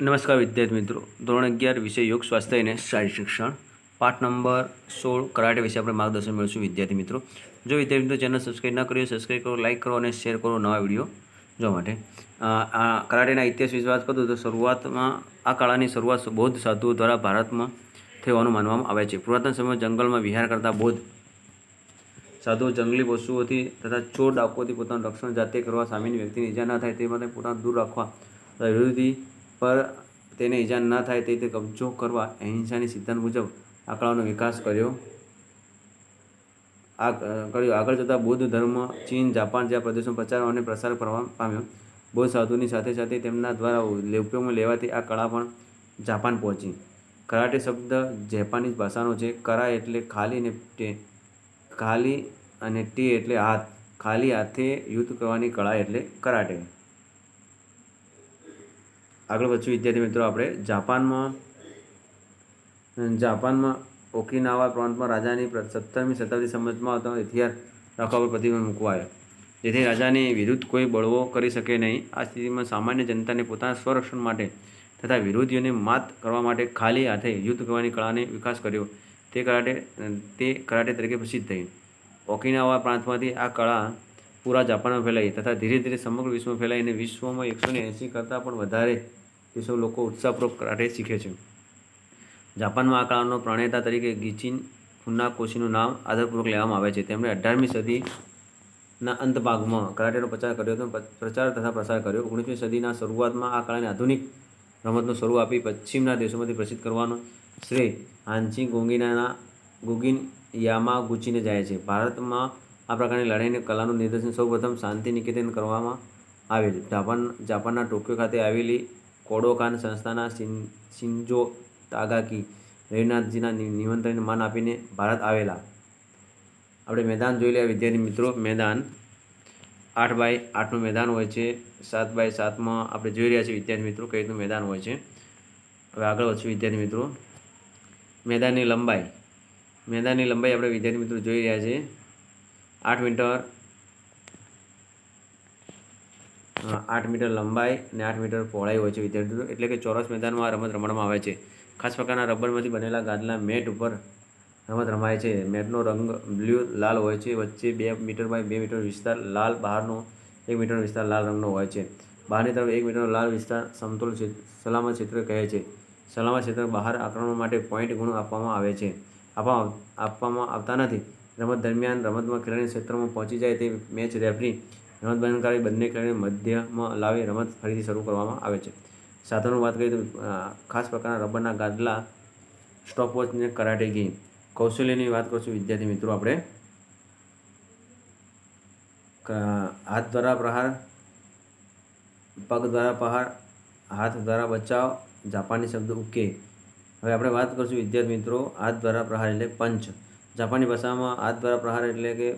નમસ્કાર વિદ્યાર્થી મિત્રો, ધોરણ 11 વિષય યોગ સ્વાસ્થ્ય અને શારીરિક શિક્ષણ, પાઠ નંબર 16 કરાટે વિશે આપણે માર્ગદર્શન મેળવીશું. વિદ્યાર્થી મિત્રો, જો વિદ્યાર્થી મિત્રો ચેનલ સબસ્ક્રાઈબ ના કરી હોય, સબસ્ક્રાઈબ કરો, લાઇક કરો અને શેર કરો નવા વિડીયો જોવા માટે. આ કરાટેના ઇતિહાસ વિશે વાત કરું તો શરૂઆતમાં આ કળાની શરૂઆત બૌદ્ધ સાધુઓ દ્વારા ભારતમાં થઈ હોવાનું માનવામાં આવે છે. પુરાતન સમયમાં જંગલમાં વિહાર કરતા બૌદ્ધ સાધુઓ જંગલી પશુઓથી તથા ચોર ડાકુઓથી પોતાનું રક્ષણ જાતે કરવા, સામેની વ્યક્તિને ઈજા ન થાય તે માટે પોતાને દૂર રાખવા તથા વિરોધી પર તેને ઈજા ન થાય તે રીતે કબજો કરવા અહિંસાની સિદ્ધાંત મુજબ આ કળાનો વિકાસ કર્યો. આગળ જતાં બૌદ્ધ ધર્મ ચીન, જાપાન જેવા પ્રદેશોમાં પ્રચાર અને પ્રસાર કરવા પામ્યો. બૌદ્ધ સાધુની સાથે સાથે તેમના દ્વારા ઉપયોગમાં લેવાતી આ કળા પણ જાપાન પહોંચી. કરાટે શબ્દ જેપાનીઝ ભાષાનો છે. કરા એટલે ખાલી અને ટે એટલે હાથ. ખાલી હાથે યુદ્ધ કરવાની કળા એટલે કરાટે. આગળ વધશું વિદ્યાર્થી મિત્રો, આપણે જાપાનમાં ઓકિનાવા પ્રાંતમાં રાજાની 17મી શતાબ્દી સમજમાં આવતો હથિયાર રાખવા પર પ્રતિબંધ મૂકવાયો, જેથી રાજાની વિરુદ્ધ કોઈ બળવો કરી શકે નહીં. આ સ્થિતિમાં સામાન્ય જનતાને પોતાના સ્વરક્ષણ માટે તથા વિરોધીઓને માત કરવા માટે ખાલી હાથે યુદ્ધ કરવાની કળાને વિકાસ કર્યો. તે કરાટે તરીકે પ્રસિદ્ધ થઈ. ઓકિનાવા પ્રાંતમાંથી આ કળા પૂરા જાપાનમાં ફેલાઈ તથા ધીરે ધીરે સમગ્ર વિશ્વમાં ફેલાઈ અને વિશ્વમાં 180 કરતાં પણ વધારે દેશો લોકો ઉત્સાહપૂર્વક કરાટે શીખે છે. જાપાનમાં આ કળાનો પ્રણેતા તરીકે ગિચિન ફુનાકોશીનું નામ આદરપૂર્વક લેવામાં આવે છે. તેમણે 18મી સદીના અંત ભાગમાં કરાટેનો પ્રચાર તથા પ્રસાર કર્યો. 19મી સદીના શરૂઆતમાં આ કળાને આધુનિક રમતનું સ્વરૂપ આપી પશ્ચિમના દેશોમાંથી પ્રસિદ્ધ કરવાનો શ્રેય હાન્સી ગોગિન યામાગુચીને જાય છે. ભારતમાં આ પ્રકારની લડાઈની કલાનું નિદર્શન સૌપ્રથમ શાંતિ નિકેતન કરવામાં આવેલ. જાપાનના ટોક્યો ખાતે આવેલી કોડોકાન સંસ્થાના શિન્જો તાગાકી રવિનાથજીના નિમંત્રણને માન આપીને ભારત આવેલા. આપણે મેદાન જોઈ લઈએ વિદ્યાર્થી મિત્રો. મેદાન 8x8નું મેદાન હોય છે. 7x7માં આપણે જોઈ રહ્યા છીએ વિદ્યાર્થી મિત્રો કઈ રીતનું મેદાન હોય છે. હવે આગળ વધશું વિદ્યાર્થી મિત્રો. મેદાનની લંબાઈ આપણે વિદ્યાર્થી મિત્રો જોઈ રહ્યા છીએ 8 મીટર લંબાઈ અને 8 મીટર પહોળાઈ હોય છે વિદ્યાર્થી મિત્રો. એટલે કે ચોરસ મેદાનમાં આ રમત રમવામાં આવે છે. ખાસ પ્રકારના રબરમાંથી બનેલા ગાદલા મેટ ઉપર રમત રમાય છે. મેટનો રંગ બ્લુ લાલ હોય છે. વચ્ચે 2 મીટર×2 મીટર વિસ્તાર લાલ, બહારનો 1 મીટરનો વિસ્તાર લાલ રંગનો હોય છે. બહારની તરફ 1 મીટરનો લાલ વિસ્તાર સમતોલ સલામત ક્ષેત્ર કહે છે. સલામત ક્ષેત્ર બહાર આક્રમણ માટે પોઈન્ટ ગુણ આપવામાં આવતા નથી. રમત દરમિયાન રમતમાં ખેલાડી ક્ષેત્રમાં પહોંચી જાય તે મેચ રેફરી રમત બંધ કરી બંને ખેલાડીને મધ્યમાં લાવી રમત ફરીથી શરૂ કરવામાં આવે છે. સાધનોની વાત કરીએ તો ખાસ પ્રકારના રબરના ગાદલા, સ્ટોપવોચ અને કરાટે ગી. કૌશલ્યની વાત કરીશું વિદ્યાર્થી મિત્રો. આપણે હાથ દ્વારા પ્રહાર, પગ દ્વારા પ્રહાર, હાથ દ્વારા બચાવ, જાપાની શબ્દ ઉકે. હવે આપણે વાત કરીશું વિદ્યાર્થી મિત્રો હાથ દ્વારા પ્રહાર એટલે પંચ. જાપાની ભાષામાં હાથ દ્વારા પ્રહાર એટલે કે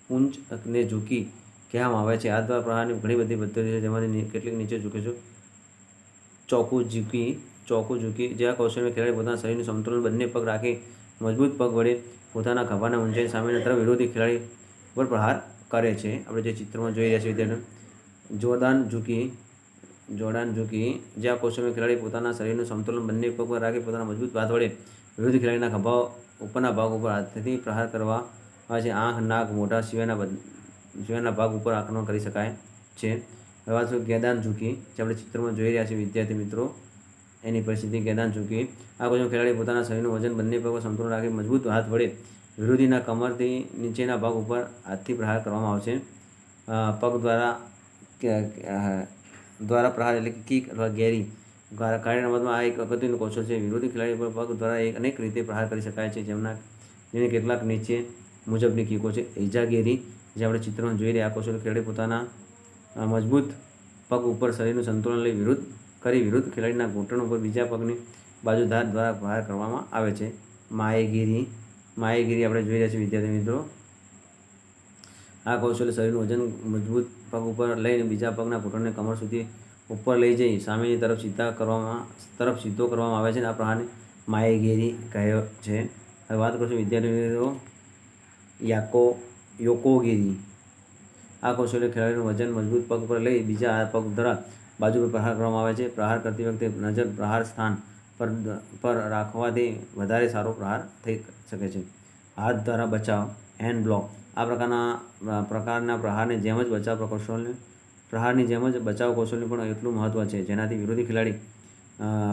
પૂંચ ને ઝૂકી કહેવામાં આવે છે. હાથ દ્વારા પ્રહારની ઘણી બધી પદ્ધતિઓ છે, જેમાંથી કેટલીક નીચે ઝૂકીશું. ચોકુ ઝૂકી જેવા કૌશલ્યમાં ખેલાડી પોતાના શરીરનું સમતોલન બંને પગ રાખી મજબૂત પગ વડે પોતાના ખભાને ઊંચાઈ સામેની તરફ વિરોધી ખેલાડી પર પ્રહાર કરે છે. આપણે જે ચિત્રમાં જોઈ રહ્યા છીએ વિદ્યાર્થીઓ. જોડાન ઝૂકી જ્યાં કૌશલ્યમાં ખેલાડી પોતાના શરીરનું સમતોલન બંને પગ પર રાખી પોતાના મજબૂત હાથ વડે વિરોધી ખેલાડીના ખભા ઉપરના ભાગ ઉપર હાથથી પ્રહાર કરવા આવે છે. આંખ, નાક, મોઢા સિવાયના ભાગ ઉપર આક્રમણ કરી શકાય છે. હવે વાત ગેદાન ઝૂકી જે આપણે ચિત્રમાં જોઈ રહ્યા છીએ વિદ્યાર્થી મિત્રો. એની પરિસ્થિતિ ગેદાન ઝૂકી. આ કૌશલ્ય ખેલાડી પોતાના શરીરનું વજન બંને પગ પર સમતોલન રાખી મજબૂત હાથ વડે વિરોધીના કમરથી નીચેના ભાગ ઉપર હાથથી પ્રહાર કરવામાં આવશે. પગ દ્વારા પ્રહાર એટલે કે કિક અથવા ગેરી. કરાટે રમતમાં આ એક અગત્યનું કૌશલ છે. વિરોધી ખેલાડી પર પગ દ્વારા અનેક રીતે પ્રહાર કરી શકાય છે, જેની કેટલાક નીચે મુજબની કીકો છે. ઈજાગેરી જે આપણે ચિત્રમાં જોઈ રહ્યા. આ કૌશલ્ય ખેલાડી પોતાના મજબૂત પગ ઉપર શરીરનું સંતુલન લઈ વિરુદ્ધ ખેલાડીના ઘૂંટણ ઉપર બીજા પગની બાજુ ધાર દ્વારા પ્રહાર કરવામાં આવે છે. માએગીરી આપણે જોઈ રહ્યા છીએ વિદ્યાર્થી મિત્રો. આ કૌશલ્ય શરીરનું વજન મજબૂત પગ ઉપર લઈને બીજા પગના ઘૂંટણને કમર સુધી ઉપર લઈ જઈ સામેની તરફ સીધો કરવામાં આવે છે. આ પ્રહારને માએગીરી કહે છે. હવે વાત કરીશું વિદ્યાર્થી મિત્રો યોકોગીરી. આ કૌશલ્ય ખેલાડીનું વજન મજબૂત પગ પર લઈ બીજા પગ દ્વારા બાજુ પર પ્રહાર કરવામાં આવે છે. પ્રહાર કરતી વખતે નજર પ્રહાર સ્થાન પર રાખવાથી વધારે સારો પ્રહાર થઈ શકે છે. હાથ દ્વારા બચાવ હેન્ડ બ્લોક. આ પ્રકારના પ્રહારની જેમ જ પ્રહારની જેમ જ બચાવ કૌશલ્યનું પણ એટલું મહત્ત્વ છે, જેનાથી વિરોધી ખેલાડી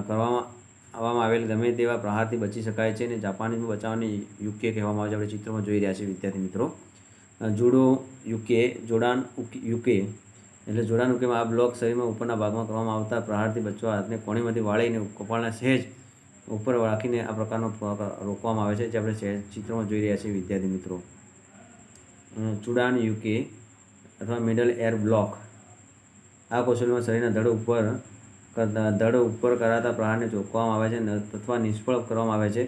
કરવામાં આવેલ ગમે તેવા પ્રહારથી બચી શકાય છે. અને જાપાનીઝમાં બચાવને યુકે કહેવામાં આવે છે. આપણે ચિત્રમાં જોઈ રહ્યા છીએ વિદ્યાર્થી મિત્રો. જુડો યુકે જોડાન યુકે એટલે જોડાન યુકેમાં આ બ્લોક શરીરમાં ઉપરના ભાગમાં કરવામાં આવતા પ્રહારથી બચવા હાથને કોણીમાંથી વાળીને કપાળના સહેજ ઉપર રાખીને આ પ્રકારનો રોકવામાં આવે છે, જે આપણે ચિત્રમાં જોઈ રહ્યા છીએ વિદ્યાર્થી મિત્રો. ચુડાન યુકે અથવા મિડલ એર બ્લોક. આ કૌશલ્યમાં શરીરના ધડ ઉપર કરાતા પ્રહારને રોકવામાં આવે છે અથવા નિષ્ફળ કરવામાં આવે છે.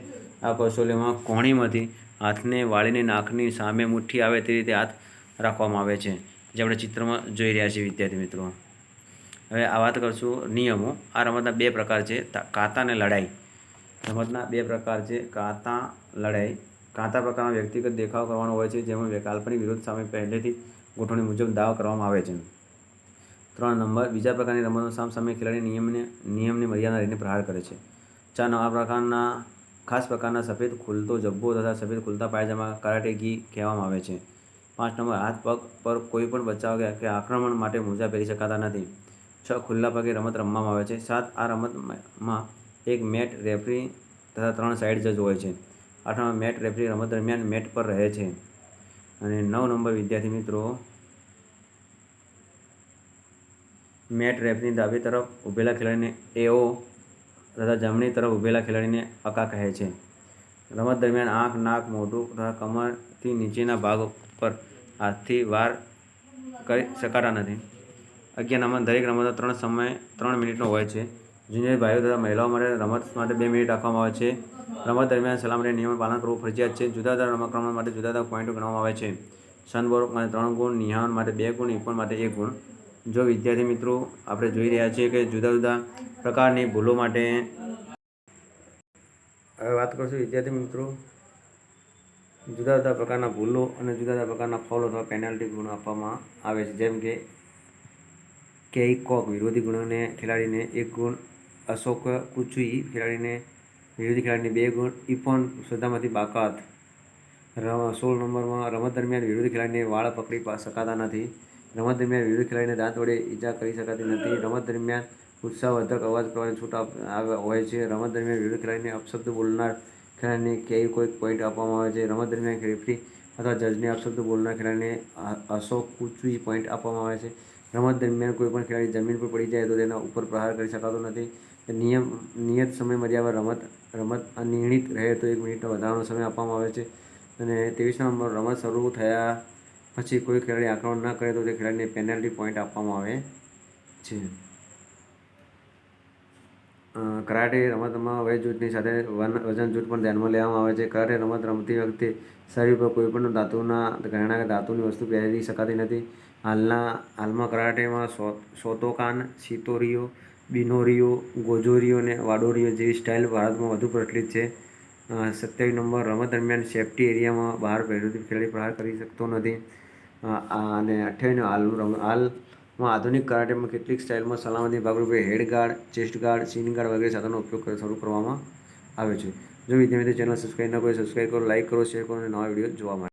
આ કૌશલ્યમાં કોણીમાંથી હાથને વાળીને નાકની સામે મુઠ્ઠી આવે તે રીતે હાથ રાખવામાં આવે છે, જે આપણે ચિત્રમાં જોઈ રહ્યા છીએ વિદ્યાર્થી મિત્રો. હવે આ વાત કરશું નિયમો. આ રમતના 2 પ્રકાર છે, કાતા અને લડાઈ. રમતના 2 પ્રકાર છે, કાતા, લડાઈ. કાતા પ્રકારના વ્યક્તિગત દેખાવ કરવાનો હોય છે, જેમાં કાલ્પનિક વિરોધ સામે પહેલેથી ગોઠવણી મુજબ દાવ કરવામાં આવે છે. 3 નંબર બીજા પ્રકારની રમતમાં સામસામે ખેલાડી નિયમની મર્યાદા રહીને પ્રહાર કરે છે. 4 આ પ્રકારના ખાસ પ્રકારના સફેદ ખુલતો જબ્બો તથા સફેદ ખુલતા પાયજામા કરાટે ગી કહેવામાં આવે છે. 5 નંબર હાથ પગ પર કોઈ પણ બચાવ કે આક્રમણ માટે મોજા પહેરી શકાતા નથી. 6 ખુલ્લા પગે રમત રમવામાં આવે છે. 7 આ રમતમાં એક મેટ રેફરી તથા 3 સાઇડ જજ હોય છે. 8 મેટ રેફરી રમત દરમિયાન મેટ પર રહે છે. અને 9 નંબર વિદ્યાર્થી મિત્રો, મેટ રેફરીની ડાબી તરફ ઊભેલા ખેલાડીને એઓ તથા જમણી તરફ ઊભેલા ખેલાડીને અકા કહે છે. રમત દરમિયાન આંખ, નાક, મોઢું તથા કમરથી નીચેના ભાગ પર હાથથી વાર કરી શકાતા નથી. 11 નંબર દરેક રમતનો 3 મિનિટનો હોય છે. જુનિયર ભાઈઓ તથા મહિલાઓ માટે રમત માટે 2 મિનિટ રાખવામાં આવે છે. રમત દરમિયાન સલામતી નિયમોનું પાલન કરવું ફરજિયાત છે. જુદા જુદા રમતક્રમો માટે જુદા જુદા પોઈન્ટો ગણવામાં આવે છે. સનબોર્ડ માટે 3 ગુણ, નિહાન માટે 2 ગુણ, ઇપન માટે 1 ગુણ. જો વિદ્યાર્થી મિત્રો આપણે જોઈ રહ્યા છીએ કે જુદા જુદા પ્રકારની ભૂલો માટે હવે વાત કરશું વિદ્યાર્થી મિત્રો, જુદા જુદા પ્રકારના ભૂલો અને જુદા જુદા પ્રકારના ફાઉલ અથવા પેનલ્ટી ગુણ આપવામાં આવે છે. જેમ કે કેઇકોક વિરોધી ગુણને ખેલાડીને 1 ગુણ, અશોક કુચુઈ વિરોધી ખેલાડીને 2 ગુણ, ઇપોન શ્રદ્ધામાંથી બાકાત. 16 નંબરમાં રમત દરમિયાન વિરોધી ખેલાડીને વાળ પકડી શકાતા નથી. રમત દરમિયાન વિરોધી ખેલાડીને દાંત વડે ઈજા કરી શકાતી નથી. રમત દરમિયાન ઉત્સાહવર્ધક અવાજ કરવાની છૂટ હોય છે. રમત દરમિયાન વિરોધી ખેલાડીને અપશબ્દ બોલનાર ખેલાડીને કોઈ પોઈન્ટ આપવામાં આવે છે. રમત દરમિયાન રેફરી અથવા જજને અપશબ્દ બોલનાર ખેલાડીને અશોક કુચુઈ પોઈન્ટ આપવામાં આવે છે. રમત દરમિયાન કોઈ પણ ખેલાડી જમીન પર પડી જાય તો તેના ઉપર પ્રહાર કરી શકાતો નથી. નિયત સમય મર્યાદા રમત અનિર્ણિત રહે તો 1 મિનિટનો વધારાનો સમય આપવામાં આવે છે. અને 23 નંબર રમત શરૂ થયા પછી કોઈ ખેલાડી આક્રમણ ન કરે તો તે ખેલાડીને પેનલ્ટી પોઈન્ટ આપવામાં આવે છે. કરાટે રમતમાં વય જૂથની સાથે વજન જૂથ પણ ધ્યાનમાં લેવામાં આવે છે. કરાટે રમત રમતી વખતે શરીર પર કોઈપણ ઘરેણાં કે ધાતુની વસ્તુ પહેરી શકાતી નથી. હાલમાં કરાટેમાં શોતોકાન, શિતોરીઓ, બિનોરીઓ, ગોજોરીઓ અને વાડોરીઓ જેવી સ્ટાઇલ ભારતમાં વધુ પ્રચલિત છે. 27 નંબર રમત દરમિયાન સેફ્ટી એરિયામાં બહાર વિરોધી ખેલાડી પ્રહાર કરી શકતો નથી. અને 28 હાલમાં આધુનિક કરાટેમાં કેટલીક સ્ટાઇલમાં સલામતી ભાગરૂપે હેડ ગાર્ડ, ચેસ્ટ ગાર્ડ, શિન ગાર્ડ વગેરે સાધનોનો ઉપયોગ શરૂ કરવામાં આવ્યો છે. જો વિદ્યાર્થી ચેનલ સબસ્ક્રાઈબ ન કરો સબસ્ક્રાઈબ કરો, લાઇક કરો, શેર કરો અને નવા વિડીયો જોવા માટે.